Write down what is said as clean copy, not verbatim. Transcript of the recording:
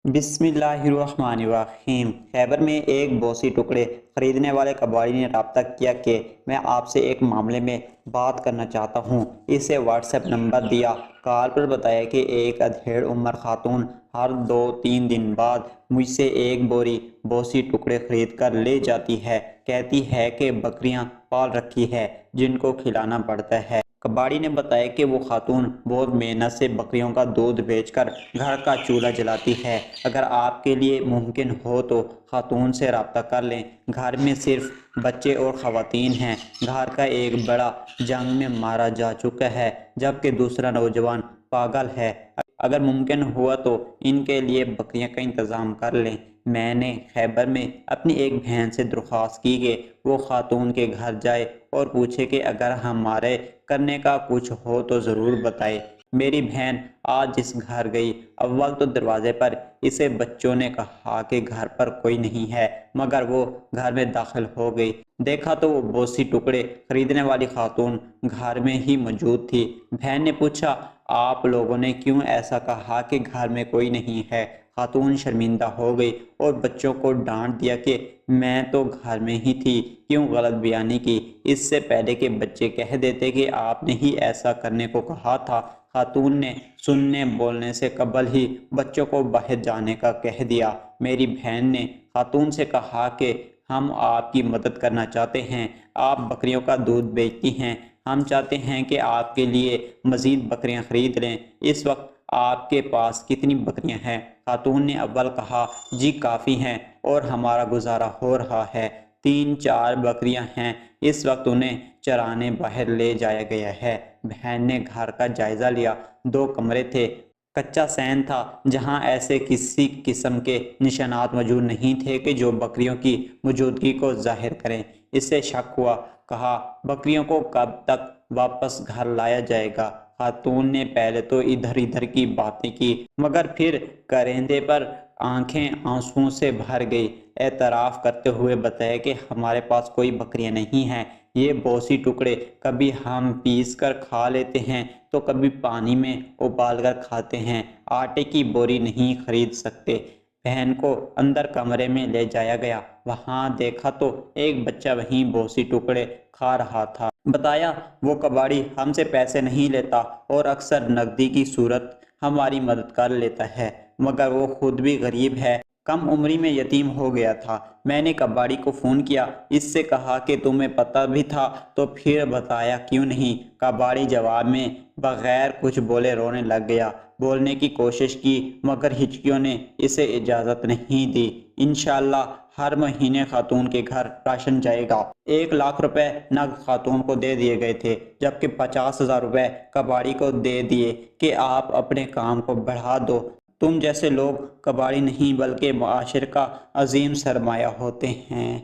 بسم اللہ الرحمن الرحیم۔ خیبر میں ایک بوسی ٹکڑے خریدنے والے کباڑی نے رابطہ کیا کہ میں آپ سے ایک معاملے میں بات کرنا چاہتا ہوں۔ اسے واٹس ایپ نمبر دیا۔ کال پر بتایا کہ ایک ادھیڑ عمر خاتون ہر 2-3 دن بعد مجھ سے ایک بوری بوسی ٹکڑے خرید کر لے جاتی ہے۔ کہتی ہے کہ بکریاں پال رکھی ہے جن کو کھلانا پڑتا ہے۔ کباڑی نے بتایا کہ وہ خاتون بہت محنت سے بکریوں کا دودھ بیچ کر گھر کا چولہا جلاتی ہے۔ اگر آپ کے لیے ممکن ہو تو خاتون سے رابطہ کر لیں۔ گھر میں صرف بچے اور خواتین ہیں۔ گھر کا ایک بڑا جنگ میں مارا جا چکا ہے جبکہ دوسرا نوجوان پاگل ہے۔ اگر ممکن ہوا تو ان کے لیے بکریاں کا انتظام کر لیں۔ میں نے خیبر میں اپنی ایک بہن سے درخواست کی کہ وہ خاتون کے گھر جائے اور پوچھے کہ اگر ہمارے کرنے کا کچھ ہو تو ضرور بتائے۔ میری بہن آج جس گھر گئی، اول تو دروازے پر اسے بچوں نے کہا کہ گھر پر کوئی نہیں ہے، مگر وہ گھر میں داخل ہو گئی۔ دیکھا تو وہ بوسی ٹکڑے خریدنے والی خاتون گھر میں ہی موجود تھی۔ بہن نے پوچھا، آپ لوگوں نے کیوں ایسا کہا کہ گھر میں کوئی نہیں ہے؟ خاتون شرمندہ ہو گئی اور بچوں کو ڈانٹ دیا کہ میں تو گھر میں ہی تھی، کیوں غلط بیانی کی؟ اس سے پہلے کہ بچے کہہ دیتے کہ آپ نے ہی ایسا کرنے کو کہا تھا، خاتون نے سننے بولنے سے قبل ہی بچوں کو باہر جانے کا کہہ دیا۔ میری بہن نے خاتون سے کہا کہ ہم آپ کی مدد کرنا چاہتے ہیں، آپ بکریوں کا دودھ بیچتی ہیں، ہم چاہتے ہیں کہ آپ کے لیے مزید بکریاں خرید لیں۔ اس وقت آپ کے پاس کتنی بکریاں ہیں؟ خاتون نے اول کہا، جی کافی ہیں اور ہمارا گزارا ہو رہا ہے۔ 3-4 بکریاں ہیں، اس وقت انہیں چرانے باہر لے جایا گیا ہے۔ بہن نے گھر کا جائزہ لیا۔ 2 کمرے تھے، کچا صحن تھا جہاں ایسے کسی قسم کے نشانات موجود نہیں تھے کہ جو بکریوں کی موجودگی کو ظاہر کریں۔ اسے شک ہوا۔ کہا، بکریوں کو کب تک واپس گھر لایا جائے گا؟ خاتون نے پہلے تو ادھر ادھر کی باتیں کی مگر پھر کرندے پر آنکھیں آنسوؤں سے بھر گئی۔ اعتراف کرتے ہوئے بتایا کہ ہمارے پاس کوئی بکریاں نہیں ہیں، یہ بوسی ٹکڑے کبھی ہم پیس کر کھا لیتے ہیں تو کبھی پانی میں ابال کر کھاتے ہیں، آٹے کی بوری نہیں خرید سکتے۔ بہن کو اندر کمرے میں لے جایا گیا۔ وہاں دیکھا تو ایک بچہ وہیں بوسی ٹکڑے کھا رہا تھا۔ بتایا، وہ کباڑی ہم سے پیسے نہیں لیتا اور اکثر نقدی کی صورت ہماری مدد کر لیتا ہے، مگر وہ خود بھی غریب ہے، کم عمری میں یتیم ہو گیا تھا۔ میں نے کباڑی کو فون کیا، اس سے کہا کہ تمہیں پتہ بھی تھا تو پھر بتایا کیوں نہیں؟ کباڑی جواب میں بغیر کچھ بولے رونے لگ گیا۔ بولنے کی کوشش کی مگر ہچکیوں نے اسے اجازت نہیں دی۔ انشاءاللہ ہر مہینے خاتون کے گھر راشن جائے گا۔ 1 لاکھ روپے نقد خاتون کو دے دیے گئے تھے جبکہ 50,000 روپے کباڑی کو دے دیے کہ آپ اپنے کام کو بڑھا دو۔ تم جیسے لوگ کباڑی نہیں بلکہ معاشرے کا عظیم سرمایہ ہوتے ہیں۔